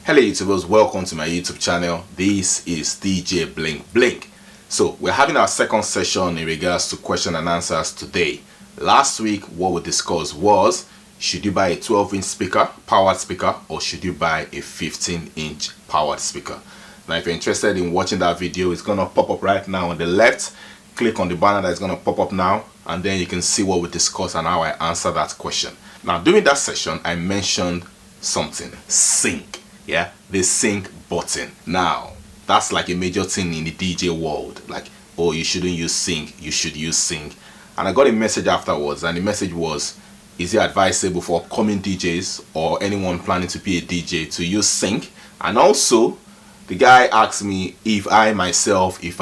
Hello YouTubers, welcome to my YouTube channel. This is DJ Blink Blink. So we're having our second session in regards to question and answers today. Last week what we discussed was, should you buy a 12-inch speaker, powered speaker, or should you buy a 15-inch powered speaker? Now if you're interested in watching that video, it's going to pop up right now on the left. Click on the banner that's going to pop up now, and then you can see what we discussed and how I answer that question. Now during that session I mentioned something, sync. Yeah, the sync button. Now that's like a major thing in the DJ world, like, oh, you shouldn't use sync, you should use sync. And I got a message afterwards, and the message was, is it advisable for upcoming DJs or anyone planning to be a DJ to use sync? And also the guy asked me if I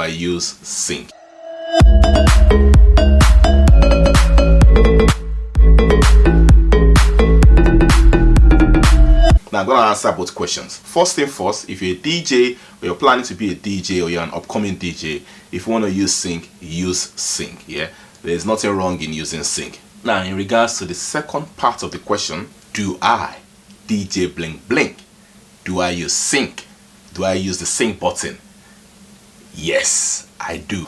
use sync. Now I'm going to answer both questions. First thing first, if you're a DJ or you're planning to be a DJ or you're an upcoming DJ, if you want to use sync, use sync. Yeah, there's nothing wrong in using sync. Now in regards to the second part of the question, do I, DJ Blink Blink, do I use sync? Do I use the sync button? Yes, I do.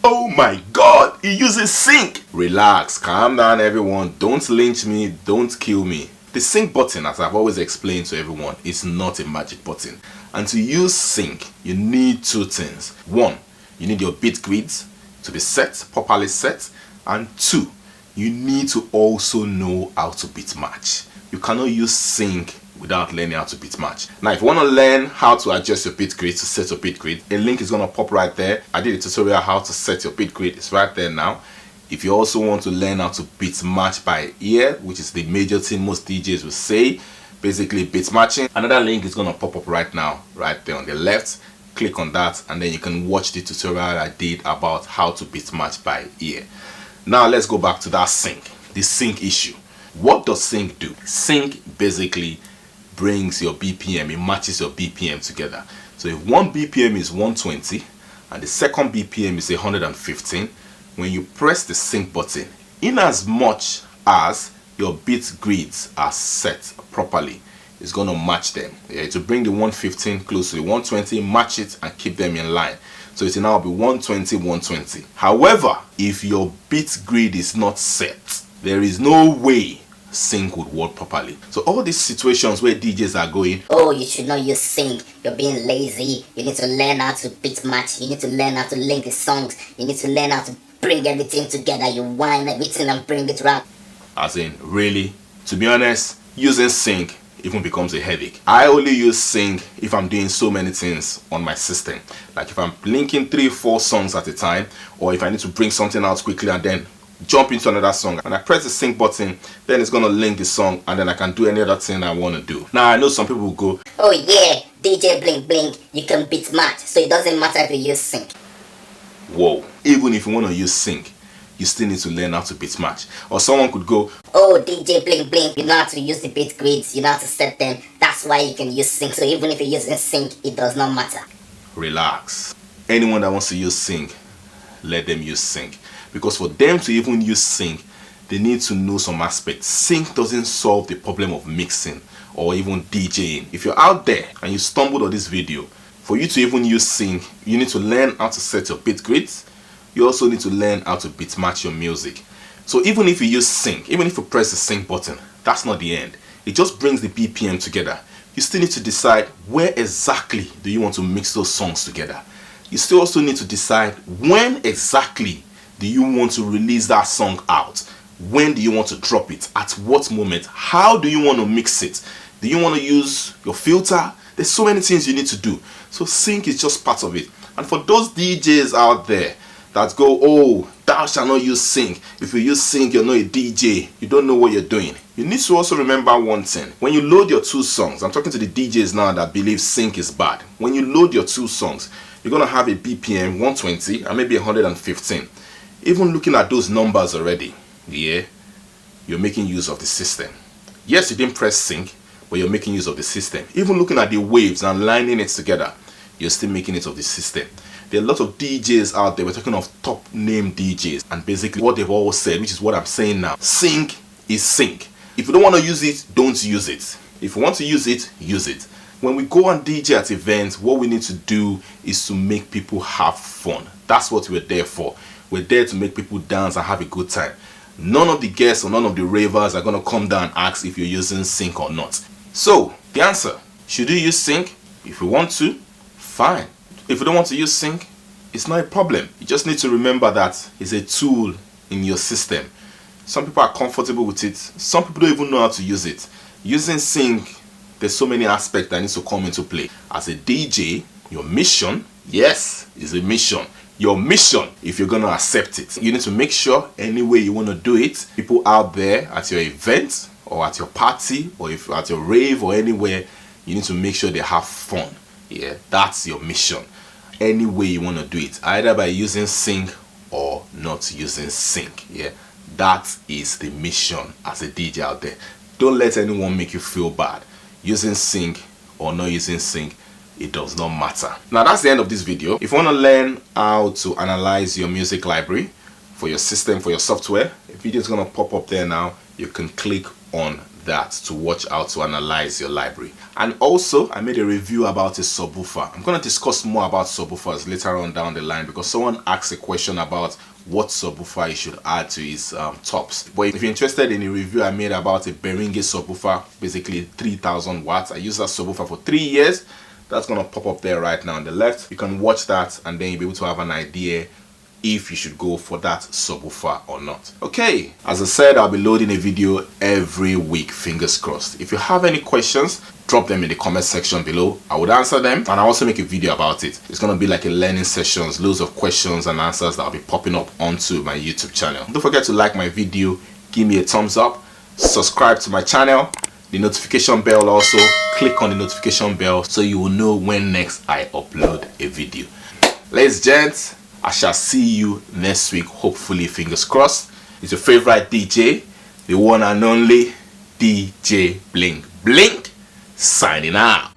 Oh my god, he uses sync! Relax, calm down everyone, don't lynch me, don't kill me. The sync button, as I've always explained to everyone, is not a magic button. And to use sync, you need two things. One, you need your beat grids to be set, properly set. And two, you need to also know how to beat match. You cannot use sync without learning how to beat match. Now if you want to learn how to adjust your beat grid, to set your beat grid, a link is going to pop right there. I did a tutorial how to set your beat grid, it's right there now. If you also want to learn how to beat match by ear, which is the major thing most DJs will say, basically beat matching, another link is going to pop up right now, right there on the left. Click on that and then you can watch the tutorial I did about how to beat match by ear. Now let's go back to that sync, the sync issue. What does sync do? Sync basically brings your BPM, it matches your BPM together. So if one BPM is 120 and the second BPM is 115, when you press the sync button, in as much as your beat grids are set properly, it's going to match them. Yeah, to bring the 115 close to the 120, match it and keep them in line. So it will now be 120, 120. However, if your beat grid is not set, there is no way sync would work properly. So all these situations where DJs are going, oh, you should not use sync, you're being lazy, you need to learn how to beat match, you need to learn how to link the songs, you need to learn how to bring everything together, you wind everything and bring it around. As in, really, to be honest, using sync even becomes a headache. I only use sync if I'm doing so many things on my system, like if I'm linking 3-4 songs at a time, or if I need to bring something out quickly and then jump into another song, and I press the sync button, then it's gonna link the song and then I can do any other thing I want to do. Now I know some people will go, oh yeah, DJ Blink Blink, you can beat match, so it doesn't matter if you use sync. Whoa, even if you want to use sync, you still need to learn how to beat match. Or someone could go, oh, DJ Blink Blink, you know how to use the beat grids, you know how to set them, that's why you can use sync. So even if you're using sync, it does not matter. Relax. Anyone that wants to use sync, let them use sync. Because for them to even use sync, they need to know some aspects. Sync doesn't solve the problem of mixing or even DJing. If you're out there and you stumbled on this video, for you to even use sync, you need to learn how to set your beat grids. You also need to learn how to beat match your music. So even if you use sync, even if you press the sync button, that's not the end. It just brings the BPM together. You still need to decide where exactly do you want to mix those songs together. You still also need to decide when exactly do you want to release that song out. When do you want to drop it? At what moment? How do you want to mix it? Do you want to use your filter? There's so many things you need to do. So sync is just part of it. And for those DJs out there that go, oh, that Thou shalt not use sync. If you use sync, you're not a DJ. You don't know what you're doing. You need to also remember one thing. When you load your two songs, I'm talking to the DJs now that believe sync is bad. When you load your two songs, you're going to have a BPM 120 and maybe 115. Even looking at those numbers already, yeah, you're making use of the system. Yes, you didn't press sync, but you're making use of the system. Even looking at the waves and lining it together, you're still making it of the system. There are a lot of DJs out there. We're talking of top name DJs, and basically what they've all said, which is what I'm saying now. Sync is sync. If you don't want to use it, don't use it. If you want to use it, use it. When we go on DJ at events, what we need to do is to make people have fun. That's what we're there for. We're there to make people dance and have a good time. None of the guests or none of the ravers are going to come down and ask if you're using sync or not. So, the answer, should you use sync? If you want to, fine. If you don't want to use sync, it's not a problem. You just need to remember that it's a tool in your system. Some people are comfortable with it. Some people don't even know how to use it. Using sync, there's so many aspects that need to come into play. As a DJ, your mission, yes, is a mission. Your mission, if you're going to accept it, you need to make sure any way you want to do it, people out there at your event or at your party or if at your rave or anywhere, you need to make sure they have fun. Yeah, that's your mission. Any way you want to do it, either by using sync or not using sync. Yeah, that is the mission as a DJ out there. Don't let anyone make you feel bad. Using sync or not using sync, it does not matter. Now that's the end of this video. If you want to learn how to analyze your music library for your system, for your software, a video is going to pop up there now. You can click on that to watch how to analyze your library. And also, I made a review about a subwoofer. I'm going to discuss more about subwoofers later on down the line because someone asked a question about what subwoofer you should add to his tops. But if you're interested in a review I made about a Behringer subwoofer, basically 3000 watts, I used that subwoofer for 3 years. That's going to pop up there right now on the left. You can watch that and then you'll be able to have an idea if you should go for that subwoofer or not. Okay, as I said, I'll be loading a video every week, fingers crossed. If you have any questions, drop them in the comment section below. I would answer them and I'll also make a video about it. It's going to be like a learning sessions, loads of questions and answers that will be popping up onto my YouTube channel. Don't forget to like my video, give me a thumbs up, subscribe to my channel, the notification bell also, click on the notification bell so you will know when next I upload a video. Ladies and gents, I shall see you next week, hopefully, fingers crossed. It's your favorite DJ, the one and only DJ Blink Blink, signing out.